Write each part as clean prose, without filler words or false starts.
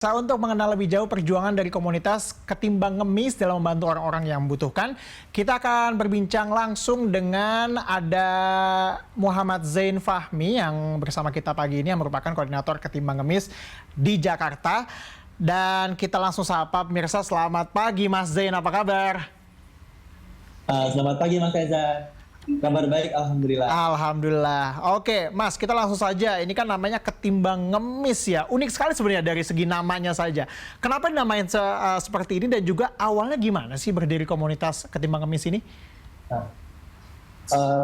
Untuk mengenal lebih jauh perjuangan dari komunitas Ketimbang Ngemis dalam membantu orang-orang yang membutuhkan, kita akan berbincang langsung dengan ada Muhammad Zain Fahmi yang bersama kita pagi ini yang merupakan koordinator Ketimbang Ngemis di Jakarta. Dan kita langsung sapa pemirsa, selamat pagi Mas Zain, apa kabar? Selamat pagi Mas Reza. Kabar baik, Alhamdulillah. Alhamdulillah. Oke, Mas, kita langsung saja. Ini kan namanya Ketimbang Ngemis ya. Unik sekali sebenarnya dari segi namanya saja. Kenapa dinamain seperti ini dan juga awalnya gimana sih berdiri komunitas Ketimbang Ngemis ini? Nah,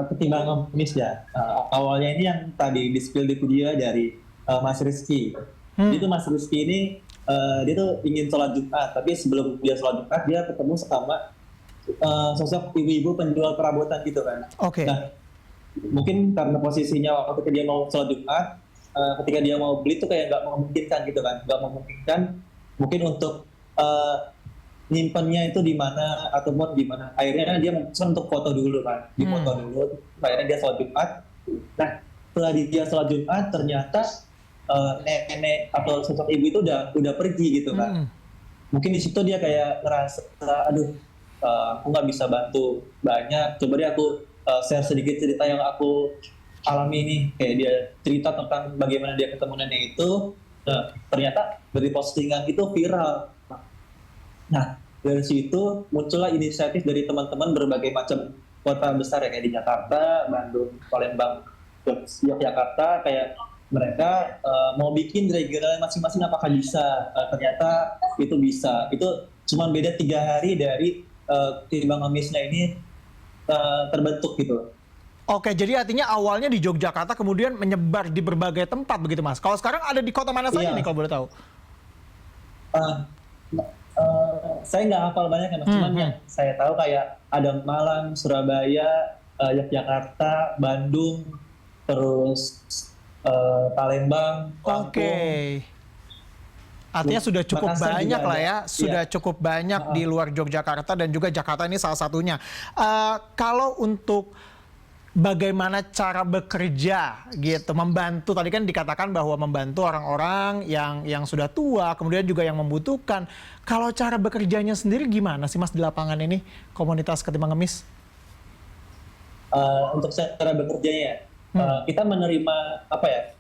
Ketimbang Ngemis ya. Awalnya ini yang tadi di-spill di video dari Mas Rizky. Jadi tuh Mas Rizky ini dia tuh ingin sholat Jumat, tapi sebelum dia sholat Jumat dia ketemu sama sosok ibu-ibu penjual perabotan gitu kan. Oke. Nah, mungkin karena posisinya waktu dia mau sholat Jumat, ketika dia mau beli tuh kayak nggak memungkinkan gitu kan, nggak memungkinkan mungkin untuk nyimpennya itu di mana ataupun di mana. Akhirnya dia memutuskan untuk foto dulu kan, dipoto dulu. Akhirnya dia sholat Jumat. Nah, setelah dia sholat Jumat ternyata nenek atau sosok ibu itu udah pergi gitu kan. Mungkin di situ dia kayak ngerasa, aduh, aku nggak bisa bantu banyak. Coba deh aku share sedikit cerita yang aku alami nih. Kayak dia cerita tentang bagaimana dia ketemu nenek itu. Nah, ternyata dari postingan itu viral. Nah, dari situ muncullah inisiatif dari teman-teman berbagai macam kota besar ya, kayak di Jakarta, Bandung, Palembang, Yogyakarta. Kayak mereka mau bikin regional masing-masing, apakah bisa? Ternyata itu bisa. Itu cuma beda 3 hari dari Ketimbang Ngemisnya ini terbentuk gitu. Oke, jadi artinya awalnya di Yogyakarta kemudian menyebar di berbagai tempat begitu Mas. Kalau sekarang ada di kota mana saja nih kalau boleh tahu? Saya nggak hafal banyak ya Mas, cuman yang saya tahu kayak ada Malang, Surabaya, Yogyakarta, Bandung, terus Palembang, Lampung. Oke. Artinya sudah cukup Makassar banyak lah ya, sudah iya. cukup banyak di luar Yogyakarta dan juga Jakarta ini salah satunya. Kalau untuk bagaimana cara bekerja gitu, membantu, tadi kan dikatakan bahwa membantu orang-orang yang sudah tua, kemudian juga yang membutuhkan. Kalau cara bekerjanya sendiri gimana sih Mas di lapangan ini, komunitas Ketimbang Ngemis? Untuk cara bekerjanya, kita menerima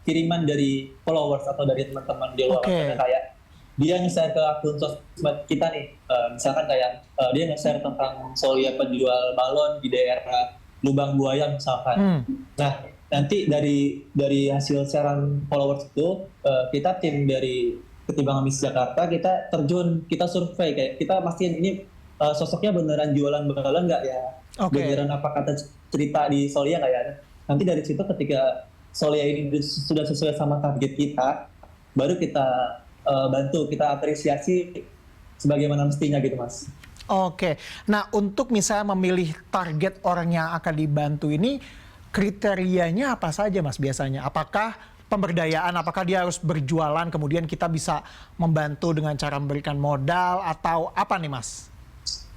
kiriman dari followers atau dari teman-teman di luar. Kayak dia nge-share ke akun sosmed kita nih, misalkan kayak dia nge-share tentang Solia penjual balon di daerah Lubang Buaya misalkan. Nah, nanti dari hasil sharean followers itu, kita tim dari Ketimbang Ngemis Jakarta, kita terjun, kita survei, kayak kita pastiin ini sosoknya beneran jualan balon nggak ya? Beneran apa kata cerita di Solia nggak ya? Nanti dari situ ketika Solia ini sudah sesuai sama target kita, baru kita bantu, kita apresiasi sebagaimana mestinya gitu Mas. Oke, nah untuk misalnya memilih target orang yang akan dibantu ini, kriterianya apa saja Mas biasanya? Apakah pemberdayaan, apakah dia harus berjualan kemudian kita bisa membantu dengan cara memberikan modal atau apa nih Mas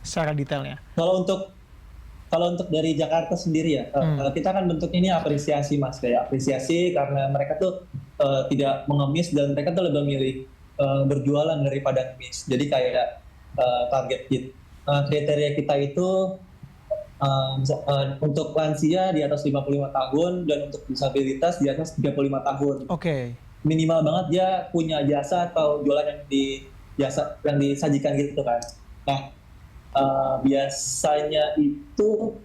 secara detailnya? Kalau untuk dari Jakarta sendiri ya, kita kan bentuknya ini apresiasi Mas, kayak apresiasi karena mereka tuh tidak mengemis dan mereka tuh lebih memilih berjualan daripada ngemis. Jadi kayak target kriteria kita itu untuk lansia di atas 55 tahun dan untuk disabilitas di atas 35 tahun. Oke. Minimal banget dia punya jasa atau jualan yang disajikan gitu kan. Nah, biasanya itu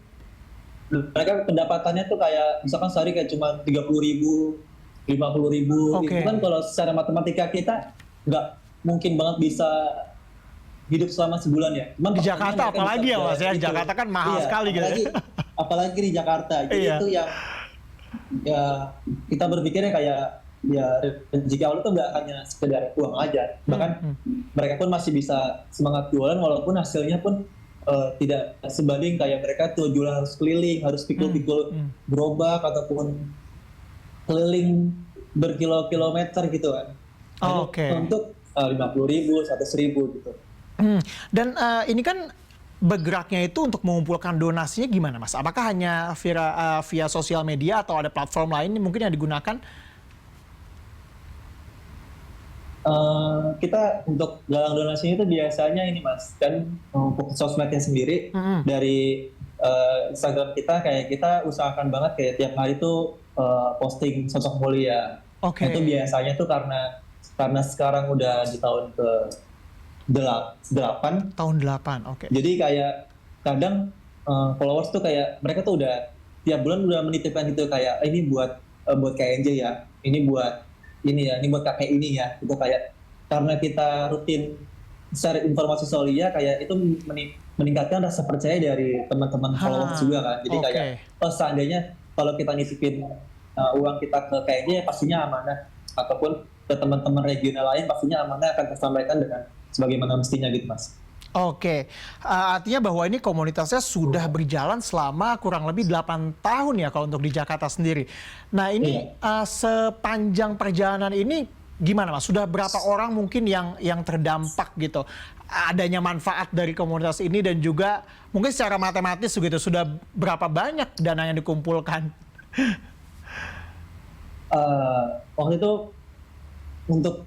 mereka pendapatannya tuh kayak misalkan sehari kayak cuma 30.000, 50.000. Itu kan kalau secara matematika kita nggak mungkin banget bisa hidup selama sebulan ya. Cuman di Jakarta apalagi ya Mas ya, Jakarta kan mahal sekali gitu. Apalagi di Jakarta. Jadi itu yang ya kita berpikirnya kayak ya rezeki Allah tuh nggak hanya sekedar uang aja. Bahkan mereka pun masih bisa semangat jualan walaupun hasilnya pun tidak sebanding kayak mereka tuh jualan harus keliling, harus pikul-pikul gerobak ataupun keliling berkilo-kilometer gitu kan. Untuk 50.000, 100.000 gitu. Dan ini kan bergeraknya itu untuk mengumpulkan donasinya gimana Mas? Apakah hanya via sosial media atau ada platform lain mungkin yang digunakan? Kita untuk galang donasi itu biasanya ini mas, kan untuk sosmednya sendiri Mm-mm. dari Instagram kita kayak kita usahakan banget kayak tiap hari tuh posting sosok mulia. Oke. Nah, itu biasanya tuh karena sekarang udah di tahun ke 8, Tahun 8, oke. jadi kayak kadang followers tuh kayak mereka tuh udah tiap bulan udah menitipkan gitu kayak ini buat KNJ ya, ini buat ini ya, ini buat kakek ini ya, itu kayak karena kita rutin share informasi soal dia kayak itu meningkatkan rasa percaya dari teman-teman followers juga kan. Jadi Oke. kayak seandainya kalau kita nitipin uang kita ke KNJ ya pastinya amanah, ataupun ke teman-teman regional lain pastinya amanah akan tersampaikan dengan sebagaimana mestinya gitu mas. Oke, artinya bahwa ini komunitasnya sudah berjalan selama kurang lebih 8 tahun ya kalau untuk di Jakarta sendiri. Nah ini sepanjang perjalanan ini gimana mas? Sudah berapa orang mungkin yang terdampak gitu? Adanya manfaat dari komunitas ini dan juga mungkin secara matematis begitu sudah berapa banyak dana yang dikumpulkan? Waktu itu untuk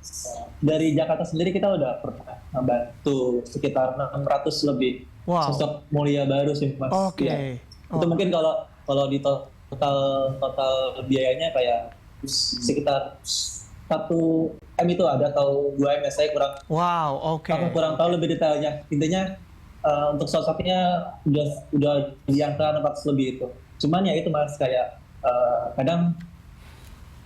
dari Jakarta sendiri kita udah pernah membantu sekitar 600 lebih sosok mulia baru sih mas. Oke. Ya. Itu mungkin kalau di total biayanya kayak sekitar 1 M itu ada atau 2 M ya, saya kurang. Wow, oke. Aku kurang tahu lebih detailnya. Intinya untuk sosoknya udah di angka 600 lebih itu. Cuman ya itu mas kayak kadang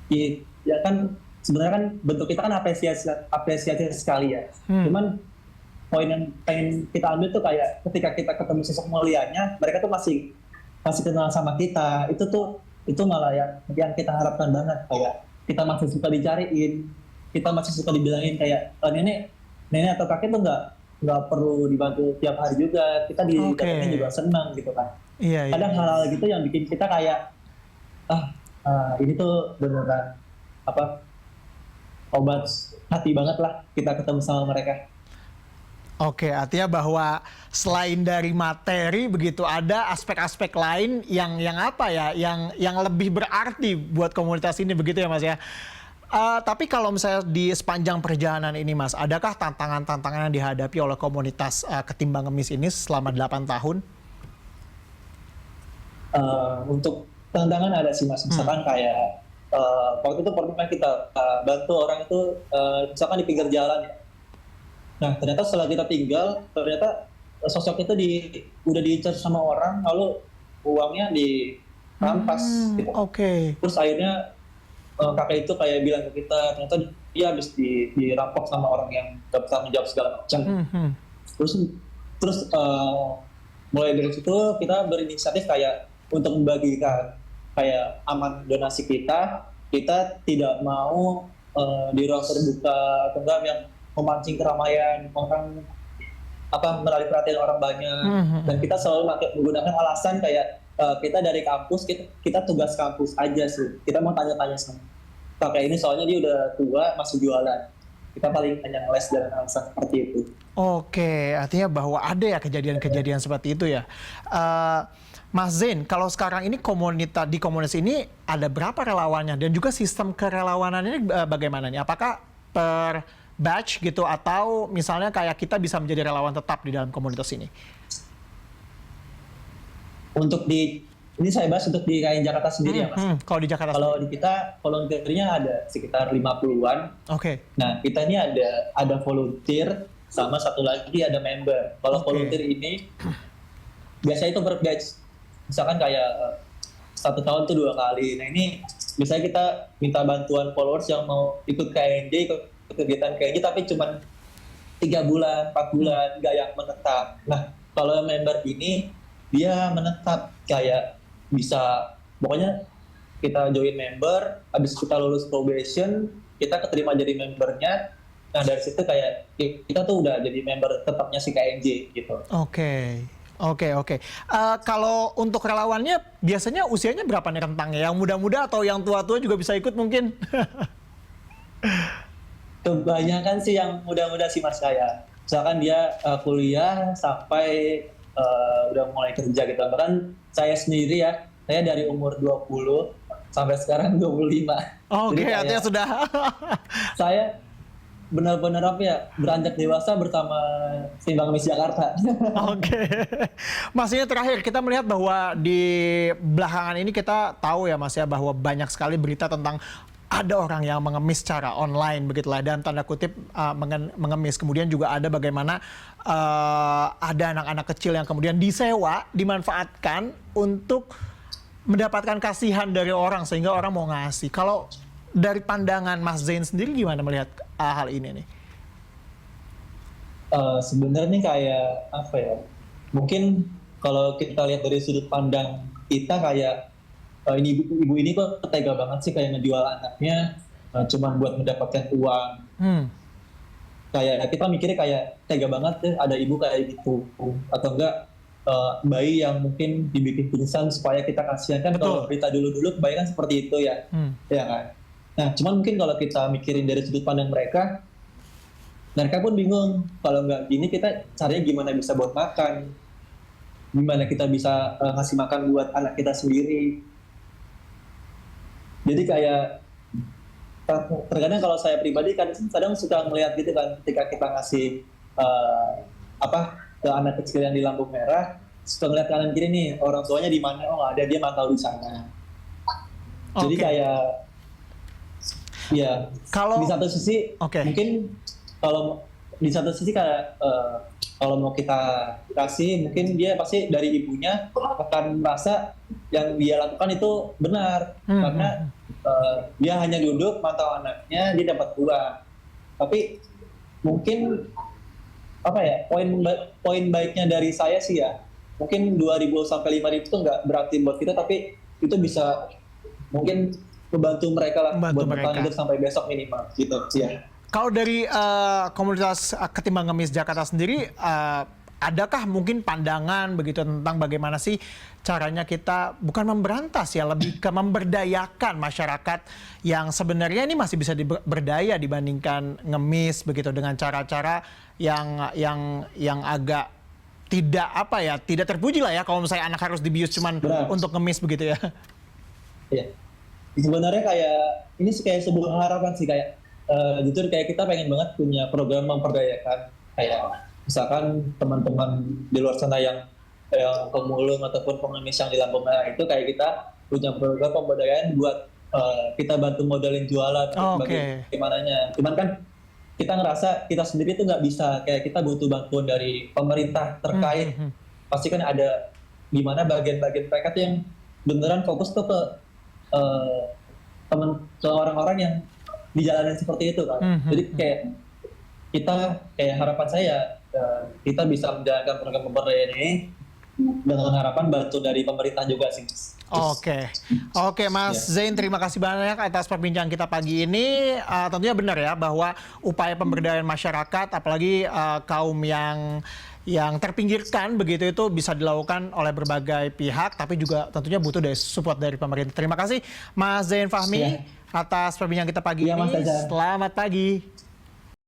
ya kan sebenarnya kan bentuk kita kan apresiasi sekali ya. Cuman poin yang pengen kita ambil tuh kayak ketika kita ketemu sosok mulianya, mereka tuh masih kenal sama kita. Itu malah yang kita harapkan banget, kayak kita masih suka dicariin, kita masih suka dibilangin kayak nenek atau kakek tuh nggak perlu dibantu tiap hari juga, kita didatengin juga senang gitu kan. Iya. Kadang hal-hal gitu yang bikin kita kayak ini tuh beneran obat hati banget lah kita ketemu sama mereka. Oke, artinya bahwa selain dari materi begitu ada aspek-aspek lain yang apa ya, yang lebih berarti buat komunitas ini begitu ya Mas ya. Tapi kalau misalnya di sepanjang perjalanan ini Mas, adakah tantangan-tantangan yang dihadapi oleh komunitas Ketimbang Ngemis ini selama 8 tahun? Untuk tantangan ada sih Mas, misalkan kayak waktu itu pernah kita bantu orang itu misalkan di pinggir jalan ya. Nah ternyata setelah kita tinggal, ternyata sosok itu udah diincar sama orang, lalu uangnya dirampas gitu. Terus akhirnya kakek itu kayak bilang ke kita, ternyata dia habis dirampok sama orang yang gak bertanggung jawab segala macam. Terus mulai dari situ kita berinisiatif kayak untuk membagikan kayak aman donasi kita tidak mau di ruang terbuka atau enggak yang memancing keramaian orang, menarik perhatian orang banyak. Dan kita selalu menggunakan alasan kayak kita dari kampus, kita tugas kampus aja sih, kita mau tanya-tanya sama kakek ini soalnya dia udah tua masih jualan, kita paling hanya ngeles dengan alasan seperti itu. Oke, artinya bahwa ada ya kejadian-kejadian seperti itu ya. Mas Zain, kalau sekarang ini di komunitas ini ada berapa relawannya dan juga sistem kerelawanan ini bagaimana nih? Apakah per batch gitu atau misalnya kayak kita bisa menjadi relawan tetap di dalam komunitas ini? Ini saya bahas untuk di KN Jakarta sendiri ya Mas. Kalau di Jakarta di kita volunteernya ada sekitar 50-an. Nah kita ini ada volunteer sama satu lagi ada member. Kalau volunteer ini biasanya itu per batch. Misalkan kayak 1 tahun tuh 2 kali. Nah ini biasanya kita minta bantuan followers yang mau ikut KNJ, ikut kegiatan KNJ tapi cuma 3 bulan, 4 bulan, nggak yang menetap. Nah kalau member ini dia menetap, kayak bisa pokoknya kita join member, habis kita lulus probation, kita keterima jadi membernya. Nah dari situ kayak kita tuh udah jadi member tetapnya si KNJ gitu. Oke. Kalau untuk relawannya biasanya usianya berapa nih rentangnya? Yang muda-muda atau yang tua-tua juga bisa ikut mungkin? Kebanyakan sih yang muda-muda sih Mas, kayak misalkan dia kuliah sampai udah mulai kerja gitu. Bahkan saya sendiri ya, saya dari umur 20 sampai sekarang 25. Artinya sudah. benar-benar apa ya, beranjak dewasa bersama Ketimbang Ngemis Jakarta. Oke. Mas, ini terakhir kita melihat bahwa di belakangan ini kita tahu ya Mas ya bahwa banyak sekali berita tentang ada orang yang mengemis secara online begitulah, dan tanda kutip mengemis. Kemudian juga ada bagaimana ada anak-anak kecil yang kemudian disewa, dimanfaatkan untuk mendapatkan kasihan dari orang sehingga orang mau ngasih. Kalau dari pandangan Mas Zain sendiri gimana melihat hal ini nih? Sebenarnya kayak apa ya? Mungkin kalau kita lihat dari sudut pandang kita kayak ini ibu ini kok tega banget sih kayak ngejual anaknya cuman buat mendapatkan uang. Kayak kita mikirnya kayak tega banget deh ada ibu kayak gitu, atau enggak bayi yang mungkin dibikin pingsan supaya kita kasihan kan. Kalau berita dulu-dulu kebanyakan seperti itu ya, ya kan. Nah cuman mungkin kalau kita mikirin dari sudut pandang mereka pun bingung kalau nggak gini kita caranya gimana bisa buat makan, gimana kita bisa ngasih makan buat anak kita sendiri. Jadi kayak terkadang kalau saya pribadi kadang suka melihat gitu kan, ketika kita ngasih ke anak kecil yang di lampu merah, suka ngeliat kanan kiri nih orang tuanya di mana, oh ada, dia mantau di sana. Jadi kayak ya kalau di satu sisi mungkin kalau di satu sisi kayak kalau mau kita kasih, mungkin dia pasti dari ibunya akan merasa yang dia lakukan itu benar, karena dia hanya duduk mantau anaknya, dia dapat uang. Tapi mungkin apa ya, poin baiknya dari saya sih ya, mungkin 2.000 sampai 5.000 itu nggak berarti buat kita, tapi itu bisa mungkin membantu mereka lah buat bertahan hidup sampai besok minimal gitu sih ya. Kalau dari komunitas Ketimbang Ngemis Jakarta sendiri, adakah mungkin pandangan begitu tentang bagaimana sih caranya kita bukan memberantas ya, lebih ke memberdayakan masyarakat yang sebenarnya ini masih bisa berdaya dibandingkan ngemis begitu, dengan cara-cara yang agak tidak apa ya, tidak terpuji lah ya kalau misalnya anak harus dibius cuman untuk ngemis begitu ya. Iya. Sebenarnya kayak ini sih kayak sebuah harapan sih, kayak jujur kayak kita pengen banget punya program memperdayakan, kayak misalkan teman-teman di luar sana yang pemulung ataupun pengemis yang di lampu merah itu, kayak kita punya program pemberdayaan buat kita bantu modalin jualan bagaimananya. Cuman kan kita ngerasa kita sendiri tuh nggak bisa, kayak kita butuh bantuan dari pemerintah terkait. Pasti kan ada gimana bagian-bagian mereka tuh yang beneran fokus tuh ke orang-orang yang di jalanan seperti itu kan. Jadi kayak kita kayak harapan saya kita bisa menjalankan program pemberdayaan ini dengan harapan bantu dari pemerintah juga sih. Oke, Mas Zain, terima kasih banyak atas perbincangan kita pagi ini. Tentunya benar ya bahwa upaya pemberdayaan masyarakat, apalagi kaum yang terpinggirkan begitu, itu bisa dilakukan oleh berbagai pihak, tapi juga tentunya butuh dari support dari pemerintah. Terima kasih Mas Zain Fahmi atas perbincangan kita pagi ini. Selamat pagi.